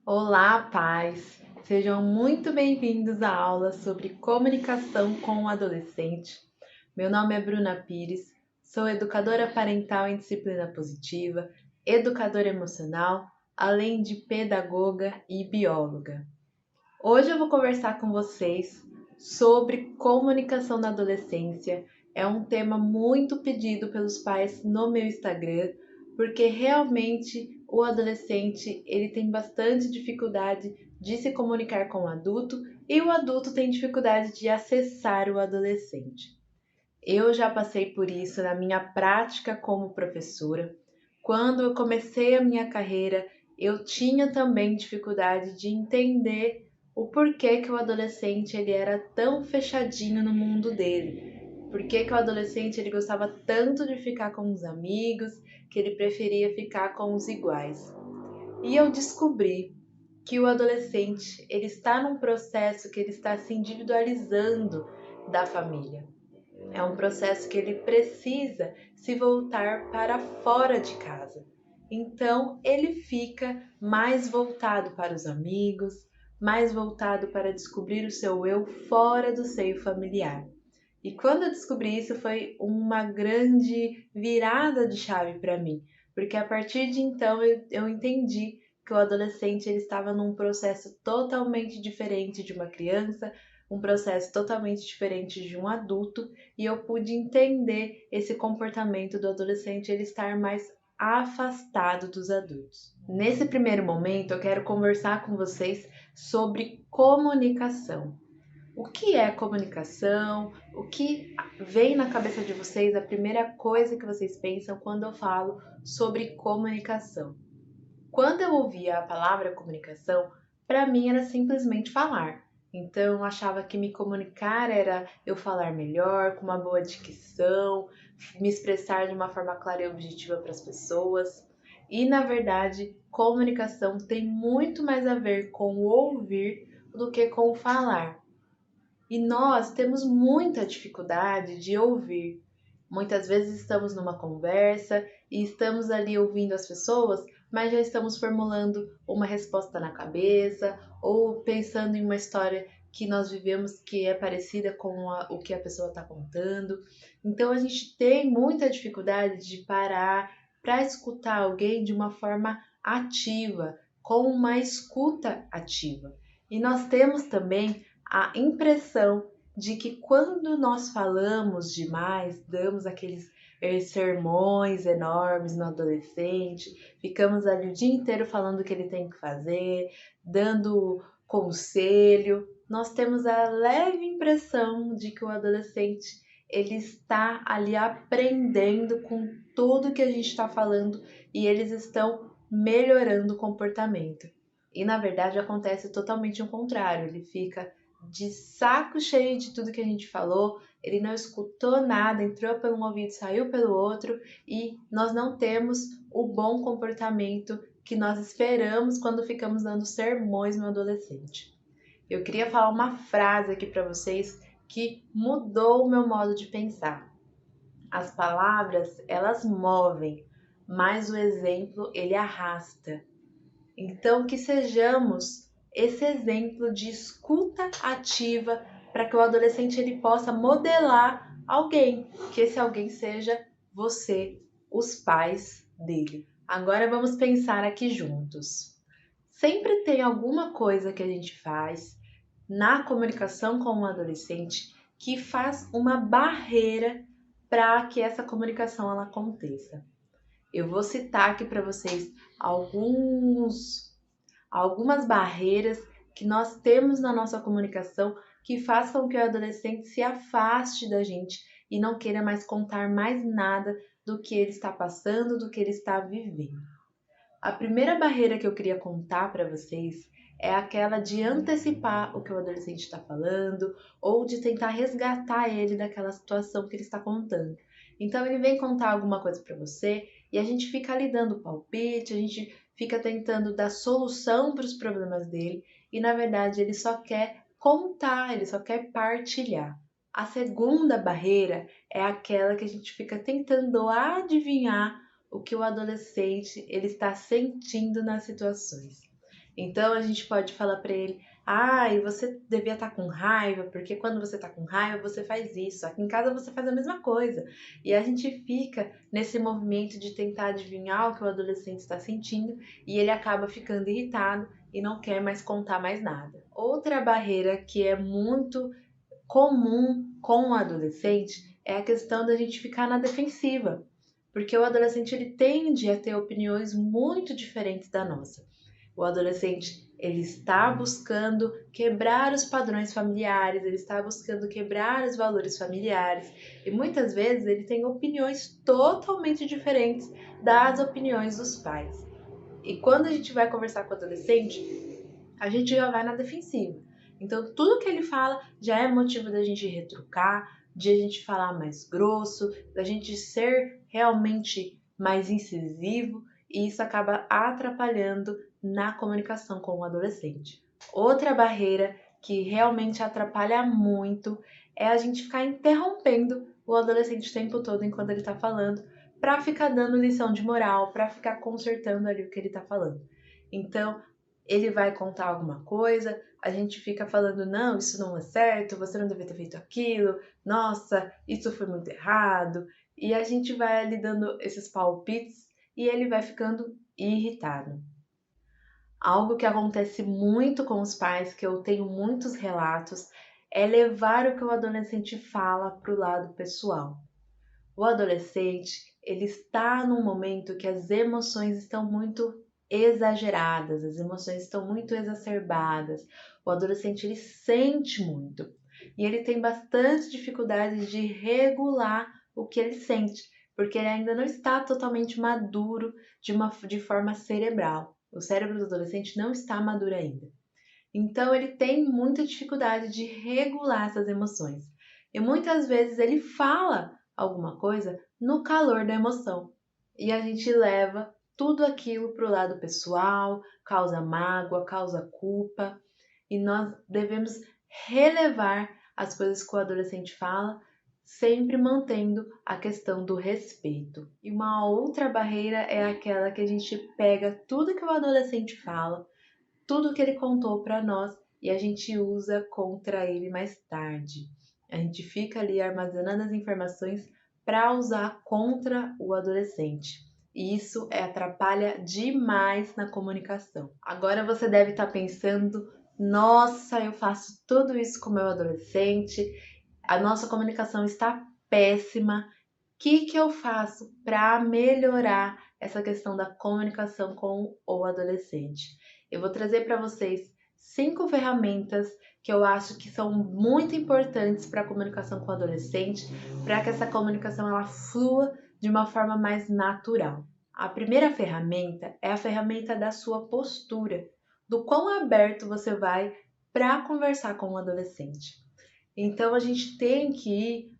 Olá, pais! Sejam muito bem-vindos à aula sobre comunicação com o adolescente. Meu nome é Bruna Pires, sou educadora parental em disciplina positiva, educadora emocional, além de pedagoga e bióloga. Hoje eu vou conversar com vocês sobre comunicação na adolescência. É um tema muito pedido pelos pais no meu Instagram, porque realmente o adolescente ele tem bastante dificuldade de se comunicar com o adulto e o adulto tem dificuldade de acessar o adolescente. Eu já passei por isso na minha prática como professora. Quando eu comecei a minha carreira, eu tinha também dificuldade de entender o porquê que o adolescente ele era tão fechadinho no mundo dele. Por que que o adolescente ele gostava tanto de ficar com os amigos, que ele preferia ficar com os iguais. E eu descobri que o adolescente ele está num processo que ele está se individualizando da família. É um processo que ele precisa se voltar para fora de casa. Então, ele fica mais voltado para os amigos, mais voltado para descobrir o seu eu fora do seio familiar. E quando eu descobri isso, foi uma grande virada de chave para mim, porque a partir de então eu entendi que o adolescente ele estava num processo totalmente diferente de uma criança, um processo totalmente diferente de um adulto, e eu pude entender esse comportamento do adolescente ele estar mais afastado dos adultos. Nesse primeiro momento, eu quero conversar com vocês sobre comunicação. O que é comunicação? O que vem na cabeça de vocês? A primeira coisa que vocês pensam quando eu falo sobre comunicação? Quando eu ouvia a palavra comunicação, para mim era simplesmente falar. Então eu achava que me comunicar era eu falar melhor, com uma boa dicção, me expressar de uma forma clara e objetiva para as pessoas. E na verdade, comunicação tem muito mais a ver com o ouvir do que com o falar. E nós temos muita dificuldade de ouvir. Muitas vezes estamos numa conversa e estamos ali ouvindo as pessoas, mas já estamos formulando uma resposta na cabeça ou pensando em uma história que nós vivemos que é parecida com o que a pessoa está contando. Então a gente tem muita dificuldade de parar para escutar alguém de uma forma ativa, com uma escuta ativa. E nós temos também a impressão de que quando nós falamos demais, damos aqueles sermões enormes no adolescente, ficamos ali o dia inteiro falando o que ele tem que fazer, dando conselho, nós temos a leve impressão de que o adolescente ele está ali aprendendo com tudo que a gente está falando e eles estão melhorando o comportamento. E na verdade acontece totalmente o contrário, ele fica de saco cheio de tudo que a gente falou, ele não escutou nada, entrou por um ouvido, saiu pelo outro e nós não temos o bom comportamento que nós esperamos quando ficamos dando sermões no adolescente. Eu queria falar uma frase aqui para vocês que mudou o meu modo de pensar. As palavras, elas movem, mas o exemplo, ele arrasta. Então, que sejamos esse exemplo de escuta ativa para que o adolescente ele possa modelar alguém, que esse alguém seja você, os pais dele. Agora vamos pensar aqui juntos. Sempre tem alguma coisa que a gente faz na comunicação com o adolescente que faz uma barreira para que essa comunicação ela aconteça. Eu vou citar aqui para vocês algumas barreiras que nós temos na nossa comunicação que façam que o adolescente se afaste da gente e não queira mais contar mais nada do que ele está passando, do que ele está vivendo. A primeira barreira que eu queria contar para vocês é aquela de antecipar o que o adolescente está falando ou de tentar resgatar ele daquela situação que ele está contando. Então ele vem contar alguma coisa para você e a gente fica ali dando palpite, a gente fica tentando dar solução para os problemas dele e na verdade ele só quer contar, ele só quer partilhar. A segunda barreira é aquela que a gente fica tentando adivinhar o que o adolescente ele está sentindo nas situações. Então a gente pode falar para ele: e você devia estar com raiva, porque quando você está com raiva você faz isso. Aqui em casa você faz a mesma coisa. E a gente fica nesse movimento de tentar adivinhar o que o adolescente está sentindo e ele acaba ficando irritado e não quer mais contar mais nada. Outra barreira que é muito comum com o adolescente é a questão da gente ficar na defensiva, porque o adolescente ele tende a ter opiniões muito diferentes da nossa. O adolescente ele está buscando quebrar os padrões familiares, ele está buscando quebrar os valores familiares e muitas vezes ele tem opiniões totalmente diferentes das opiniões dos pais. E quando a gente vai conversar com o adolescente, a gente já vai na defensiva. Então, tudo que ele fala já é motivo da gente retrucar, de a gente falar mais grosso, da gente ser realmente mais incisivo, e isso acaba atrapalhando na comunicação com o adolescente. Outra barreira que realmente atrapalha muito é a gente ficar interrompendo o adolescente o tempo todo enquanto ele está falando, para ficar dando lição de moral, para ficar consertando ali o que ele está falando. Então, ele vai contar alguma coisa, a gente fica falando, não, isso não é certo, você não devia ter feito aquilo, nossa, isso foi muito errado, e a gente vai ali dando esses palpites e ele vai ficando irritado. Algo que acontece muito com os pais, que eu tenho muitos relatos, é levar o que o adolescente fala para o lado pessoal. O adolescente, ele está num momento que as emoções estão muito exageradas, as emoções estão muito exacerbadas. O adolescente, ele sente muito e ele tem bastante dificuldade de regular o que ele sente, porque ele ainda não está totalmente maduro de forma cerebral. O cérebro do adolescente não está maduro ainda. Então, ele tem muita dificuldade de regular essas emoções. E muitas vezes ele fala alguma coisa no calor da emoção. E a gente leva tudo aquilo para o lado pessoal, causa mágoa, causa culpa. E nós devemos relevar as coisas que o adolescente fala, sempre mantendo a questão do respeito. E uma outra barreira é aquela que a gente pega tudo que o adolescente fala, tudo que ele contou para nós e a gente usa contra ele mais tarde. A gente fica ali armazenando as informações para usar contra o adolescente. E isso atrapalha demais na comunicação. Agora você deve estar pensando: nossa, eu faço tudo isso com o meu adolescente, a nossa comunicação está péssima. O que eu faço para melhorar essa questão da comunicação com o adolescente? Eu vou trazer para vocês 5 ferramentas que eu acho que são muito importantes para a comunicação com o adolescente, para que essa comunicação ela flua de uma forma mais natural. A primeira ferramenta é a ferramenta da sua postura, do quão aberto você vai para conversar com o adolescente. Então a gente tem que ir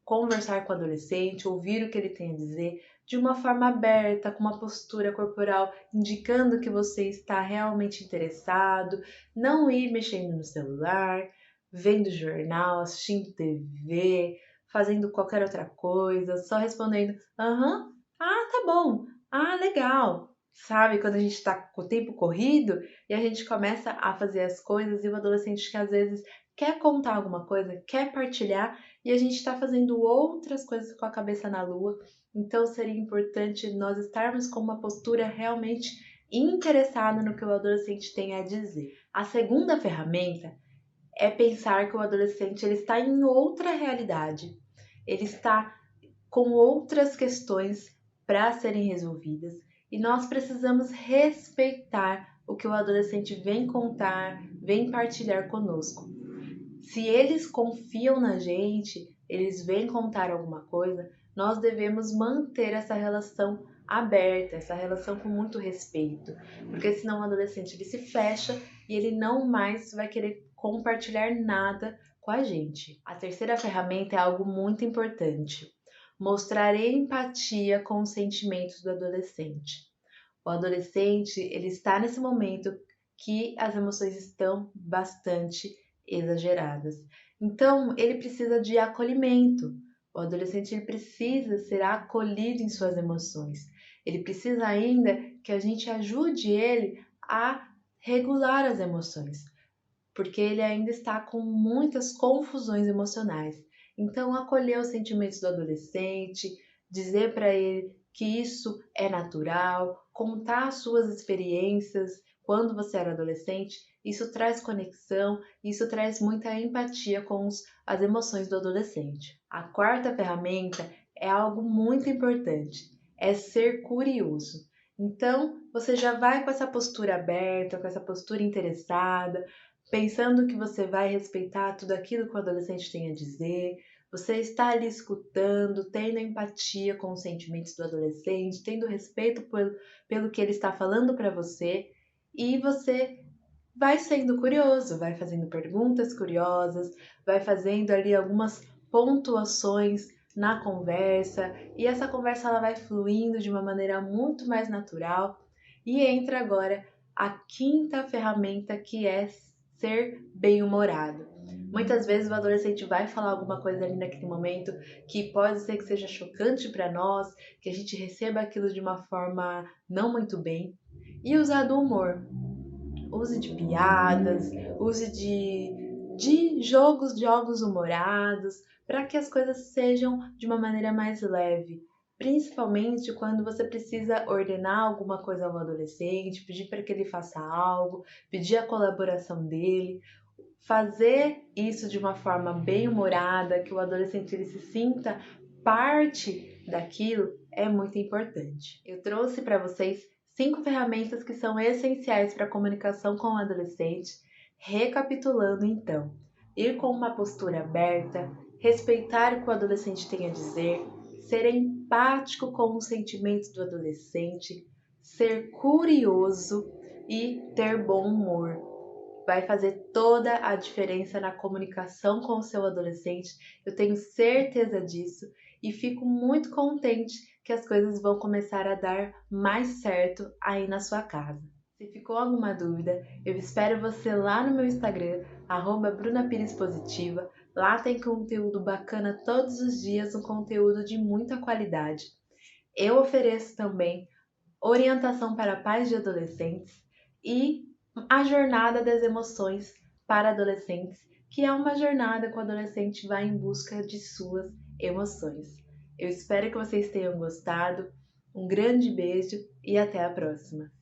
conversar com o adolescente, ouvir o que ele tem a dizer de uma forma aberta, com uma postura corporal indicando que você está realmente interessado, não ir mexendo no celular, vendo jornal, assistindo TV, fazendo qualquer outra coisa, só respondendo aham, tá bom, legal. Sabe, quando a gente está com o tempo corrido e a gente começa a fazer as coisas e o adolescente que às vezes quer contar alguma coisa, quer partilhar, e a gente está fazendo outras coisas com a cabeça na lua. Então seria importante nós estarmos com uma postura realmente interessada no que o adolescente tem a dizer. A segunda ferramenta é pensar que o adolescente ele está em outra realidade. Ele está com outras questões para serem resolvidas e nós precisamos respeitar o que o adolescente vem contar, vem partilhar conosco. Se eles confiam na gente, eles vêm contar alguma coisa, nós devemos manter essa relação aberta, essa relação com muito respeito, porque senão o adolescente ele se fecha e ele não mais vai querer compartilhar nada com a gente. A terceira ferramenta é algo muito importante: mostrar empatia com os sentimentos do adolescente. O adolescente, ele está nesse momento que as emoções estão bastante exageradas. Então, ele precisa de acolhimento. O adolescente ele precisa ser acolhido em suas emoções. Ele precisa ainda que a gente ajude ele a regular as emoções, porque ele ainda está com muitas confusões emocionais. Então, acolher os sentimentos do adolescente, dizer para ele que isso é natural, contar as suas experiências quando você era adolescente, isso traz conexão, isso traz muita empatia com as emoções do adolescente. A quarta ferramenta é algo muito importante, é ser curioso. Então, você já vai com essa postura aberta, com essa postura interessada, pensando que você vai respeitar tudo aquilo que o adolescente tem a dizer, você está ali escutando, tendo empatia com os sentimentos do adolescente, tendo respeito pelo que ele está falando para você, e você vai sendo curioso, vai fazendo perguntas curiosas, vai fazendo ali algumas pontuações na conversa, e essa conversa ela vai fluindo de uma maneira muito mais natural. E entra agora a quinta ferramenta, que é ser bem-humorado. Muitas vezes o adolescente vai falar alguma coisa ali naquele momento que pode ser que seja chocante para nós, que a gente receba aquilo de uma forma não muito bem, e usar do humor. Use de piadas, use de jogos humorados, para que as coisas sejam de uma maneira mais leve. Principalmente quando você precisa ordenar alguma coisa ao adolescente, pedir para que ele faça algo, pedir a colaboração dele. Fazer isso de uma forma bem humorada, que o adolescente ele se sinta parte daquilo, é muito importante. Eu trouxe para vocês 5 ferramentas que são essenciais para a comunicação com o adolescente. Recapitulando então: ir com uma postura aberta, respeitar o que o adolescente tem a dizer, ser empático com os sentimentos do adolescente, ser curioso e ter bom humor. Vai fazer toda a diferença na comunicação com o seu adolescente. Eu tenho certeza disso e fico muito contente que as coisas vão começar a dar mais certo aí na sua casa. Se ficou alguma dúvida, eu espero você lá no meu Instagram, @brunapirespositiva. Lá tem conteúdo bacana todos os dias, um conteúdo de muita qualidade. Eu ofereço também orientação para pais de adolescentes e a jornada das emoções para adolescentes, que é uma jornada que o adolescente vai em busca de suas emoções. Eu espero que vocês tenham gostado. Um grande beijo e até a próxima!